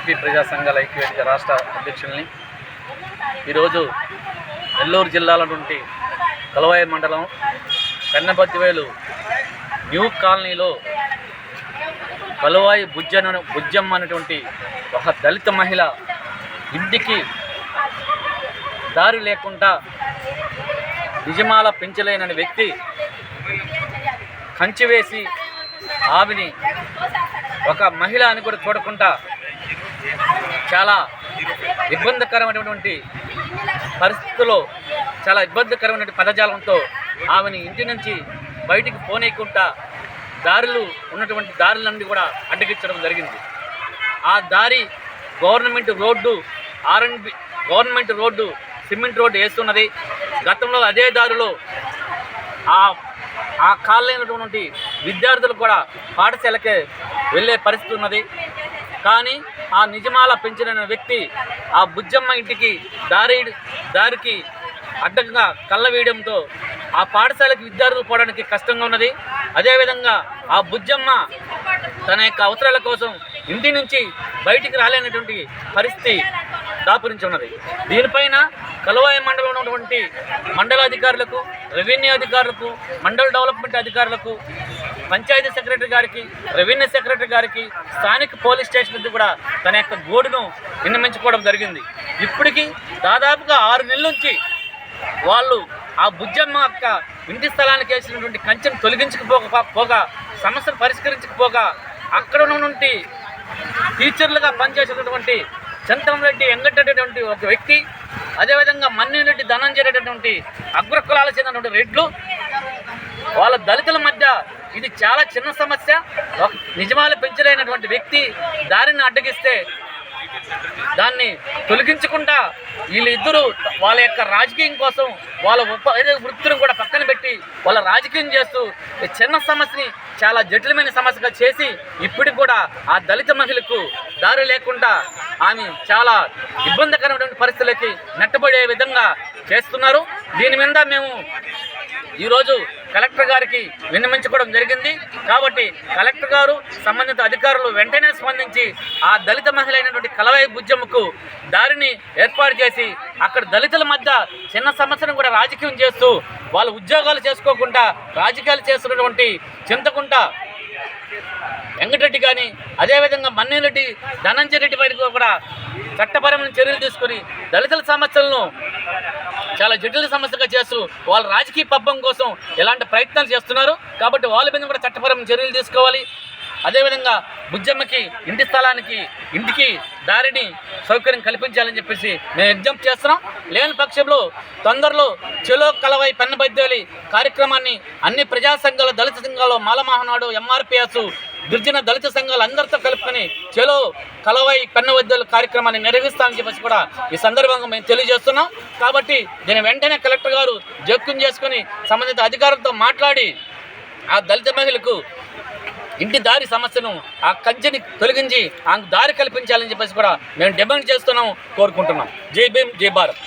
AP ప్రజా సంఘాల ఐక్యవేదిక రాష్ట్ర అధ్యక్షుల్ని ఈరోజు నెల్లూరు జిల్లాలో నుండి కలవాయి మండలం పెన్నబద్దివేలు న్యూ కాలనీలో కలవాయి బుజ్జమ్మ అనేటువంటి ఒక దళిత మహిళ ఇంటికి దారి లేకుండా నిజమాల పెంచలేనని వ్యక్తి కంచి వేసి ఆవిని ఒక మహిళ అని కూడా చూడకుండా చాలా ఇబ్బందికరమైనటువంటి పరిస్థితుల్లో చాలా ఇబ్బందికరమైన పదజాలంతో ఆమెని ఇంటి నుంచి బయటికి పోనీయకుండా దారులు ఉన్నటువంటి దారులన్నీ కూడా అడ్డగించడం జరిగింది. ఆ దారి గవర్నమెంట్ రోడ్డు సిమెంట్ రోడ్డు వేస్తున్నది. గతంలో అదే దారిలో ఆ కాలైనటువంటి విద్యార్థులు కూడా పాఠశాలకే వెళ్ళే పరిస్థితి ఉన్నది. కానీ ఆ నిజమాల పెంచిన వ్యక్తి ఆ బుజ్జమ్మ ఇంటికి దారికి అడ్డంగా కళ్ళ వేయడంతో ఆ పాఠశాలకు విద్యార్థులు పోవడానికి కష్టంగా ఉన్నది. అదేవిధంగా ఆ బుజ్జమ్మ తన యొక్క అవసరాల కోసం ఇంటి నుంచి బయటికి రాలేనటువంటి పరిస్థితి దాపురించి ఉన్నది. దీనిపైన కలవాయి మండలంలో ఉన్నటువంటి మండల అధికారులకు, రెవెన్యూ అధికారులకు, మండల డెవలప్మెంట్ అధికారులకు, పంచాయతీ సెక్రటరీ గారికి, రెవెన్యూ సెక్రటరీ గారికి, స్థానిక పోలీస్ స్టేషన్ కూడా తన యొక్క గోడును విన్నవించుకోవడం జరిగింది. ఇప్పటికీ దాదాపుగా 6 నెలల నుంచి వాళ్ళు ఆ బుజ్జమ్మ యొక్క ఇంటి స్థలానికి వేసినటువంటి కంచెను తొలగించకపోగా సమస్యను పరిష్కరించకపోగా అక్కడ నుండి టీచర్లుగా పనిచేసేటటువంటి చంద్రంరెడ్డి వెంకటరెడ్డి ఒక వ్యక్తి, అదేవిధంగా మన్నిరెడ్డి ధనంజయరెడ్డి అగ్రకులాలకు చెందినటువంటి రెడ్లు, వాళ్ళ దళితుల మధ్య ఇది చాలా చిన్న సమస్య. ఒక నిజమాలు పెంచలేనటువంటి వ్యక్తి దారిని అడ్డగిస్తే దాన్ని తొలగించకుండా వీళ్ళిద్దరూ వాళ్ళ యొక్క రాజకీయం కోసం వాళ్ళ వృత్తిని కూడా పక్కన పెట్టి వాళ్ళ రాజకీయం చేస్తూ చిన్న సమస్యని చాలా జటిలమైన సమస్యగా చేసి ఇప్పటికి కూడా ఆ దళిత మహిళకు దారి లేకుండా ఆమె చాలా ఇబ్బందికరమైనటువంటి పరిస్థితులకి నెట్టబడే విధంగా చేస్తున్నారు. దీని మీద మేము ఈరోజు కలెక్టర్ గారికి విన్నవించుకోవడం జరిగింది. కాబట్టి కలెక్టర్ గారు, సంబంధిత అధికారులు వెంటనే స్పందించి ఆ దళిత మహిళ అయినటువంటి కలవాయి బుజ్జమ్మకు దారిని ఏర్పాటు చేసి అక్కడ దళితుల మధ్య చిన్న సమస్యను కూడా రాజకీయం చేస్తూ వాళ్ళు ఉద్యోగాలు చేసుకోకుండా రాజకీయాలు చేస్తున్నటువంటి చింతకుంట వెంకటరెడ్డి కానీ, అదేవిధంగా మన్నిరెడ్డి ధనంజయరెడ్డి పైన కూడా చట్టపరమైన చర్యలు తీసుకొని దళితుల సమస్యలను చాలా జటిల సమస్యగా చేస్తూ వాళ్ళ రాజకీయ పబ్బం కోసం ఎలాంటి ప్రయత్నాలు చేస్తున్నారు. కాబట్టి వాళ్ళ మీద కూడా చట్టపరమైన చర్యలు తీసుకోవాలి. అదేవిధంగా బుజ్జమ్మకి ఇంటి స్థలానికి ఇంటికి దారిని సౌకర్యం కల్పించాలని చెప్పేసి మేము విజ్ఞప్తి చేస్తున్నాం. లేని పక్షంలో తొందరలో చెలో కలవాయి పెన్నబద్దేలి కార్యక్రమాన్ని అన్ని ప్రజా సంఘాలు, దళిత సంఘాలు, మాలమహానాడు, ఎంఆర్పిఎస్, గిరిజన దళిత సంఘాలు అందరితో కలుపుకొని చెలో కలవాయి పెన్నబద్దేలి కార్యక్రమాన్ని నిర్వహిస్తామని చెప్పేసి కూడా ఈ సందర్భంగా మేము తెలియజేస్తున్నాం. కాబట్టి దీని వెంటనే కలెక్టర్ గారు జోక్యం చేసుకుని సంబంధిత అధికారులతో మాట్లాడి ఆ దళిత మహిళకు ఇంటి దారి సమస్యను ఆ కంచెని తొలగించి ఆమెకు దారి కల్పించాలని చెప్పేసి కూడా మేము డిమాండ్ చేస్తున్నాం, కోరుకుంటున్నాం. జై భీమ్, జై భారత్.